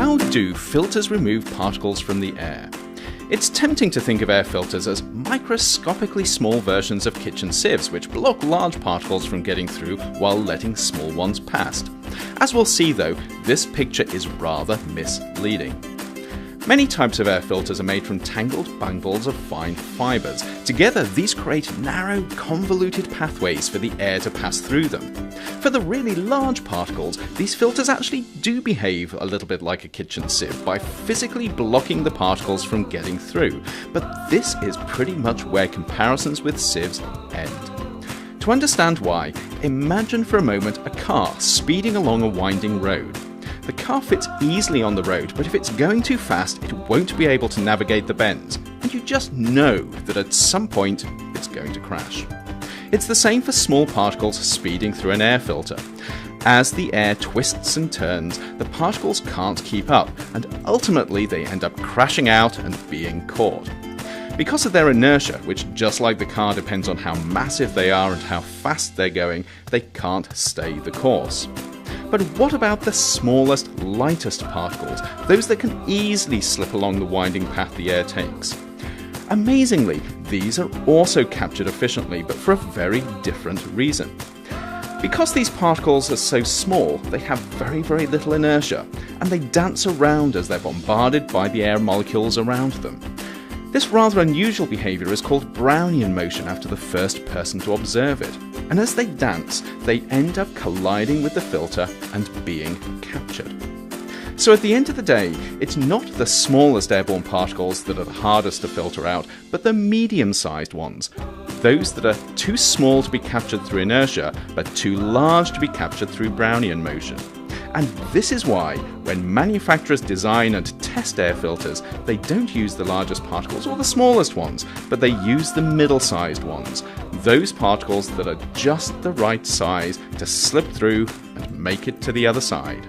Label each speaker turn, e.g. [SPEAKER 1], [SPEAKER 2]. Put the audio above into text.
[SPEAKER 1] how do filters remove particles from the air? It's tempting to think of air filters as microscopically small versions of kitchen sieves which block large particles from getting through while letting small ones past. As we'll see though, this picture is rather misleading. Many types of air filters are made from tangled bundles of fine fibres. Together, these create narrow, convoluted pathways for the air to pass through them. For the really large particles, these filters actually do behave a little bit like a kitchen sieve by physically blocking the particles from getting through. But this is pretty much where comparisons with sieves end. To understand why, imagine for a moment a car speeding along a winding road. The car fits easily on the road, but if it's going too fast, it won't be able to navigate the bends, and you just know that at some point it's going to crash. It's the same for small particles speeding through an air filter. As the air twists and turns, the particles can't keep up, and ultimately they end up crashing out and being caught. Because of their inertia, which just like the car depends on how massive they are and how fast they're going, they can't stay the course. But what about the smallest, lightest particles, those that can easily slip along the winding path the air takes? Amazingly, these are also captured efficiently, but for a very different reason. Because these particles are so small, they have very little inertia, and they dance around as they're bombarded by the air molecules around them. This rather unusual behaviour is called Brownian motion after the first person to observe it. And as they dance, they end up colliding with the filter and being captured. So at the end of the day, it's not the smallest airborne particles that are the hardest to filter out, but the medium-sized ones. Those that are too small to be captured through inertia, but too large to be captured through Brownian motion. And this is why, when manufacturers design and test air filters, they don't use the largest particles or the smallest ones, but they use the middle-sized ones. Those particles that are just the right size to slip through and make it to the other side.